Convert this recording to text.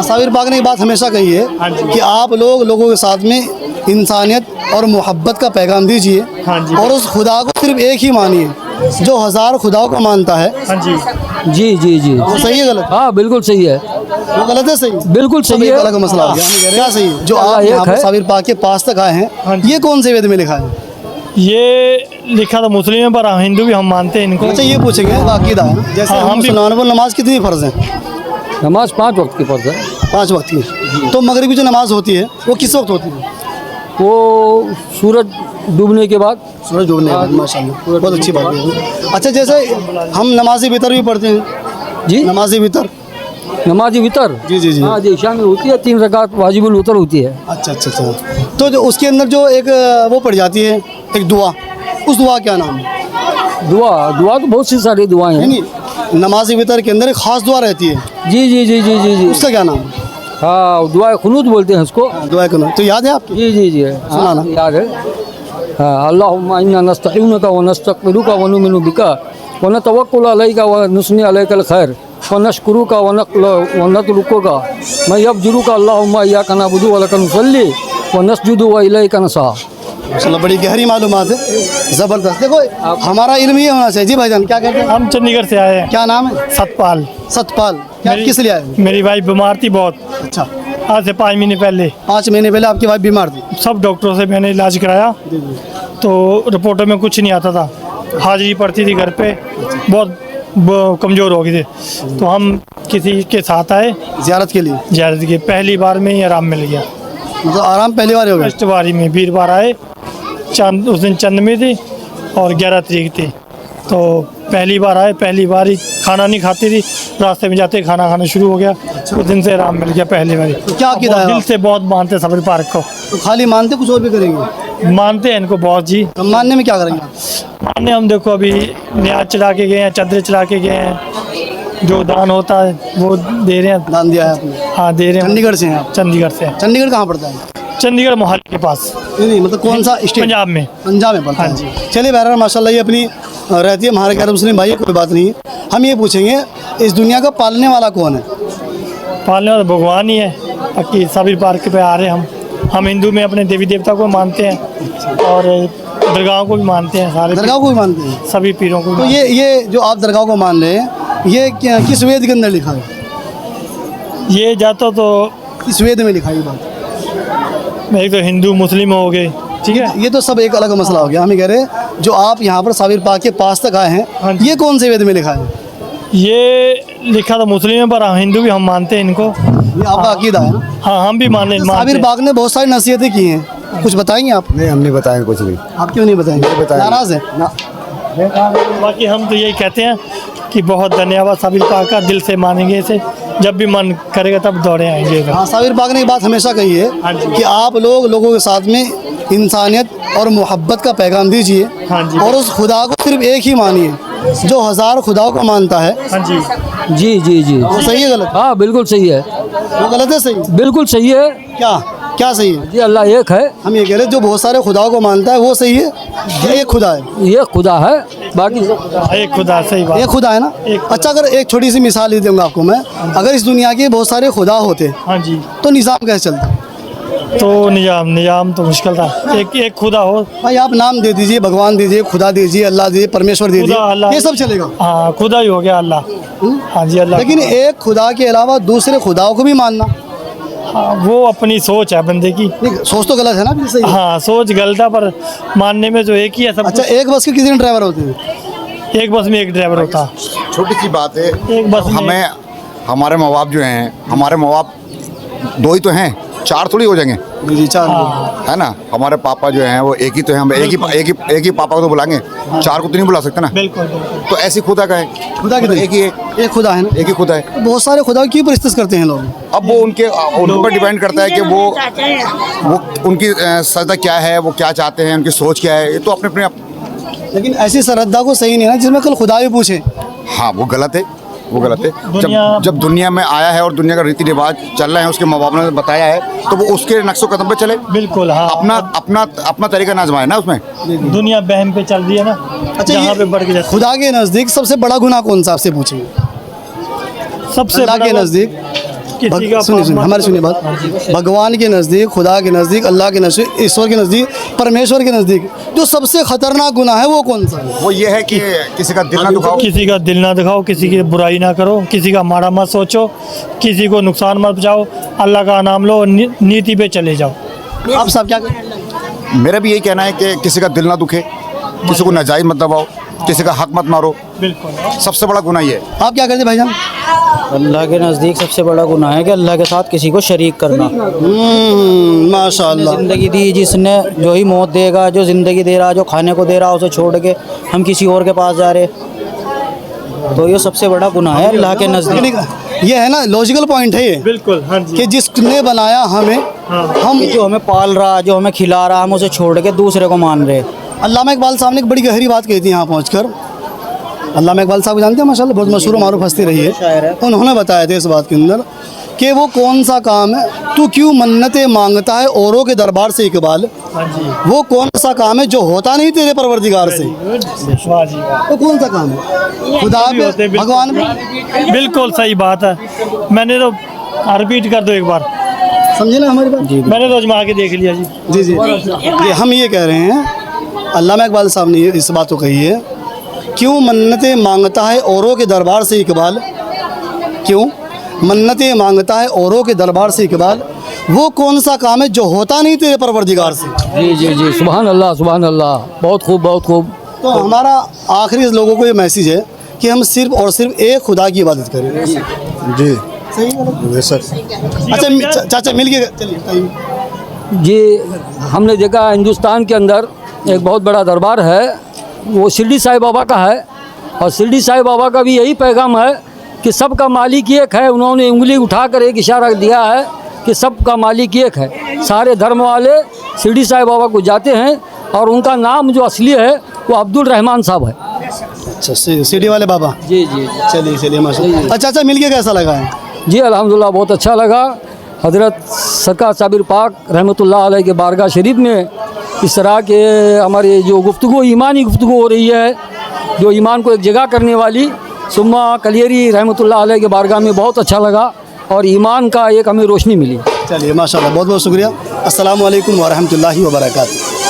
साबिर पाक ने एक बात हमेशा कही है कि आप लोग लोगों के साथ में इंसानियत और मोहब्बत का पैगाम दीजिए और उस खुदा को सिर्फ एक ही मानिए जो हजार खुदाओं को मानता है। जी जी जी, वो सही है गलत? हाँ बिल्कुल सही है। वो गलत है सही? बिल्कुल सही है। अलग मसला हो गया। क्या सही है? जो आप यहाँ पर साबिर पाक के पास तक आए हैं, ये कौन से वेद में लिखा है? ये लिखा था मुस्लिम है, पर हिंदू भी हम मानते हैं इनको। अच्छा, ये पूछेंगे अकीदा है, जैसे हम मुसलमानों पर नमाज कितनी फ़र्ज़ है? नमाज 5 वक्त की फ़र्ज़ है। 5 वक्त की। तो मगरिब की जो नमाज होती है वो किस वक्त होती है? वो सूरज डूबने के बाद। सूरज डूबने के बाद, माशाल्लाह, बहुत अच्छी बात है। अच्छा, जैसे हम नमाज़ी वितर भी पढ़ते हैं जी, नमाज़ी वितर, नमाजी वितर। जी जी जी। हाँ जी, ईशा में होती है 3 रकात वाजिबुल वितर होती है। अच्छा अच्छा अच्छा। तो जो उसके अंदर जो एक वो पड़ जाती है, एक दुआ, उस दुआ क्या नाम है? दुआ तो बहुत सी सारी दुआएं हैं। नहीं, नमाज़ी वितर के अंदर एक ख़ास दुआ रहती है, जी जी जी जी जी जी, उसका क्या नाम है? हाँ, दुआ कुनूत बोलते हैं उसको। दुआ का नाम तो याद है आपकी? जी जी जी, सुनाना। याद है। हाँ, अल्लाहुम्मा इन्ना नस्तईनुका व नस्तगफिरुका व नुमिनु बिका व नतवक्कलु अलैका व नुस्नी अलैकल खैर व नशकुरुका व नतरुकुका मैं यबजुरुका अल्लाहुम्मा इय्याका नअबुदु व लका नुसल्ली व नसजुदु व इलैका नसा। माशाल्लाह, बड़ी गहरी मालूमात है, ज़बरदस्त। देखो हमारा इल्म ये होना चाहिए। जी भाईजान, क्या कहते हैं? हम चंडीगढ़ से आए हैं। क्या नाम है? सतपाल। सतपाल। क्या किस लिए आए? मेरी वाइफ बीमार थी बहुत, अच्छा, आज से 5 महीने पहले। 5 महीने पहले आपकी वाइफ बीमार थी? सब डॉक्टरों से मैंने इलाज कराया, तो रिपोर्टों में कुछ नहीं आता था। हाजिरी पड़ती थी घर पे, बहुत कमज़ोर हो गए थे। तो हम किसी के साथ आए ज़ियारत के लिए। ज़्यादा की पहली बार में ही आराम मिल गया। मतलब आराम पहली बार हो गया? फर्स्ट बारी में वीरवार आए, चांद उस दिन चंदमी थी और 11 तारीख थी, तो पहली बार आए, पहली बार ही खाना नहीं खाती थी, रास्ते में जाते खाना खाना शुरू हो गया। उस दिन से आराम मिल गया पहली बार। तो क्या अकीदा है? दिल से बहुत मानते हैं साबिर पाक को। तो खाली मानते, कुछ और भी करेंगे? मानते हैं इनको बहुत जी। तो मानने में क्या करेंगे? मानने हम देखो अभी न्याज चढ़ा के गए हैं, चादरें चढ़ा के गए हैं, जो दान होता है वो दे रहे हैं। दान दिया है आपने? हाँ दे रहे हैं। चंडीगढ़ से हैं आप? चंडीगढ़ से। चंडीगढ़ कहाँ पड़ता है? चंडीगढ़ मोहाली के पास। नहीं, मतलब कौन सा स्टेट? पंजाब में। पंजाब में पड़ता है। हाँ जी। चलिए बहरहाल माशाल्लाह, ये अपनी रहती है, हमारे गैर मुस्लिम भाई, कोई बात नहीं है। हम ये पूछेंगे, इस दुनिया का पालने वाला कौन है? पालने वाला भगवान ही है। बाकी साबिर पार्क पे आ रहे हैं हम हिंदू में अपने देवी देवता को मानते हैं और दरगाह को भी मानते हैं। सारे दरगाह को भी मानते हैं? सभी पीरों को। तो ये जो आप दरगाह को मान रहे हैं, ये किस वेद के अंदर लिखा है? ये जाता तो किस वेद में लिखा है ये बात? एक तो हिंदू मुस्लिम हो गए, ठीक है। ये तो सब एक अलग मसला हो गया। हम ये कह रहे हैं, जो आप यहाँ पर साबिर पाक के पास तक आए हैं, ये कौन से वेद में लिखा है? ये लिखा था मुस्लिम है, पर हिंदू भी हम मानते हैं इनको। ये आपका अकीदा है ना? हाँ, हम भी मानते साबिर हैं। पाक ने बहुत सारी नसीहतें की हैं, कुछ बताएंगे आप? नहीं, हम नहीं बताएंगे कुछ भी। आप क्यों नहीं बताएंगे? नाराज़ है ना? बाकी हम तो यही कहते हैं कि बहुत धन्यवाद साबिर पाक का, दिल से मानेंगे इसे, जब भी मन करेगा तब दौड़े आएंगे। हाँ, साबिर पाक ने एक बात हमेशा कही है कि आप लोग लोगों के साथ में इंसानियत और मोहब्बत का पैगाम दीजिए और उस खुदा को सिर्फ एक ही मानिए जो हजार खुदाओं को मानता है। हाँ जी जी जी जी, वो सही है गलत? हाँ बिल्कुल सही है। वो गलत है सही? बिल्कुल सही है। क्या क्या सही है? जी, अल्लाह एक है। हम ये कह रहे हैं, जो बहुत सारे खुदाओं को मानता है वो सही है या एक खुदा है? ये खुदा है, बाकी एक खुदा, सही बात। एक खुदा है ना? अच्छा, अगर एक छोटी सी मिसाल दे दूँगा आपको मैं, अगर इस दुनिया के बहुत सारे खुदा होते हाँ जी, तो निज़ाम कैसे चलता? तो निजाम तो मुश्किल था। एक खुदा हो भाई, आप नाम दे दीजिए, भगवान दीजिए, खुदा दीजिए, अल्लाह दीजिए, परमेश्वर दीजिए, खुदा, अल्लाह, ये सब चलेगा। हाँ, खुदा ही हो गया अल्लाह। हाँ जी, अल्लाह। लेकिन एक खुदा के अलावा दूसरे खुदाओं को भी मानना, हाँ, वो अपनी सोच है बंदे की। नहीं, सोच तो गलत है ना? सही है। हाँ, सोच गलत है, पर मानने में जो एक ही है सब। अच्छा, एक बस के कितने ड्राइवर होते हैं? एक बस में एक ड्राइवर होता। छोटी सी बात है, एक बस में हमें हमारे माँ बाप जो हैं, हमारे माँ बाप 2 ही तो हैं, 4 थोड़ी हो जाएंगे। जी, 4 है ना? हमारे पापा जो हैं वो एक ही तो हैं, हम एक ही पापा को तो बुलाएंगे, 4 को तो नहीं बुला सकते ना। बिल्कुल। तो ऐसी खुदा का है, खुदा कितने? एक ही है, एक खुदा है ना? एक ही खुदा है। बहुत सारे खुदा क्यों परिस्थित करते हैं लोग? अब वो उनके ऊपर डिपेंड करता है कि वो उनकी सजदा क्या है, वो क्या चाहते हैं, उनकी सोच क्या है, ये तो अपने अपने। लेकिन ऐसी श्रद्धा को सही नहीं है ना जिसमें कल खुदा भी पूछे। हाँ, वो गलत है, वो गलत है। दुनिया- जब दुनिया में आया है और दुनिया का रीति रिवाज चल रहा है, उसके माँ बाप ने बताया है, तो वो उसके नक्शो कदम पे चले। बिल्कुल। हाँ, अपना तरीका ना आजमाए ना उसमें। दुनिया बहम पे चल रही है ना। अच्छा, जहाँ ये पे बढ़ के जाती खुदा के नज़दीक सबसे बड़ा गुनाह कौन सा, आपसे पूछेंगे? सबसे अल्लाह बड़ा के नज़दीक किसी का सुनिए सुनिए, हमारी सुनिए बात। भगवान के नज़दीक, खुदा के नज़दीक, अल्लाह के नज़दीक, ईश्वर के नज़दीक, परमेश्वर के नज़दीक जो सबसे खतरनाक गुनाह है वो कौन सा है? वो ये है कि किसी का दिल ना दुखाओ, किसी का दिल ना दिखाओ, किसी की बुराई ना करो, किसी का माड़ा मत सोचो, किसी को नुकसान मत पहुंचाओ, अल्लाह का नाम लो और नीति पे चले जाओ। आप साहब क्या करें? मेरा भी यही कहना है कि किसी का दिल ना दुखे, किसी को नाजायज मत दबाओ, किसी का हक मत मारो, बिल्कुल सबसे बड़ा गुनाह ये है। आप क्या करते भाईजान? अल्लाह के नज़दीक सबसे बड़ा गुनाह है कि अल्लाह के साथ किसी को शरीक करना। माशाल्लाह। ज़िंदगी दी जिसने, जो ही मौत देगा, जो ज़िंदगी दे रहा, जो खाने को दे रहा, उसे छोड़ के हम किसी और के पास जा रहे, तो ये सबसे बड़ा गुनाह है अल्लाह के नज़दीक। ये है ना लॉजिकल पॉइंट है ये, बिल्कुल, हाँ जी, कि जिसने बनाया हमें, हम जो हमें पाल रहा, जो हमें खिला रहा, हम उसे छोड़ के दूसरे को मान रहे। अल्लामा इकबाल साहब ने एक बड़ी गहरी बात कही थी यहाँ पहुँचकर। अल्लामा इकबाल साहब को जानते हैं माशाल्लाह, बहुत मशहूर मारूफ हस्ती रही है। उन्होंने बताया था इस बात के अंदर कि वो कौन सा काम है, तू क्यों मन्नतें मांगता है औरों के दरबार से इकबाल, हाँ जी, वो कौन सा काम है जो होता नहीं तेरे परवरदिगार से। वाह जी वाह। वो कौन सा काम है? खुदा भी होते पे, हैं, भगवान पे। बिल्कुल सही बात है। मैंने तो रिपीट कर दो एक बार, समझे ना हमारी बात? मैंने तो आजमा के देख लिया जी। जी जी जी, हम ये कह रहे हैं, अल्लामा इकबाल साहब ने इस बात को कही है, क्यों मन्नतें मांगता है औरों के दरबार से इकबाल, क्यों मन्नतें मांगता है औरों के दरबार से इकबाल, वो कौन सा काम है जो होता नहीं तेरे परवरदिगार से। जी जी जी, सुभान अल्लाह, सुभान अल्लाह, बहुत खूब, बहुत खूब। तो हमारा आखिरी लोगों को ये मैसेज है कि हम सिर्फ और सिर्फ एक खुदा की इबादत करें। जी सही है सर। अच्छा चाचा मिल के चलिए। जी, हमने देखा हिंदुस्तान के अंदर एक बहुत बड़ा दरबार है, वो शिरडी साईं बाबा का है, और शिरडी साईं बाबा का भी यही पैगाम है कि सबका मालिक एक है। उन्होंने उंगली उठाकर एक इशारा दिया है कि सबका मालिक एक है। सारे धर्म वाले शिरडी साईं बाबा को जाते हैं, और उनका नाम जो असली है वो अब्दुल रहमान साहब है। अच्छा सीडी वाले बाबा। जी जी चलिए चलिए माशाल्लाह। अच्छा अच्छा मिल के कैसा लगा है? जी, अल्हम्दुलिल्लाह बहुत अच्छा लगा। हज़रत सरकार साबिर पाक रहमतुल्लाह अलैह के बारगाह शरीफ में इस तरह के हमारे जो गुफ्तगू, ईमानी गुफ्तगू हो रही है, जो ईमान को एक जगह करने वाली, सुम्मा कलियरी रहमतुल्लाह अलैह के बारगाह में बहुत अच्छा लगा, और ईमान का एक हमें रोशनी मिली। चलिए माशाल्लाह, बहुत बहुत शुक्रिया। अस्सलामु अलैकुम व रहमतुल्लाहि व बरकातहू।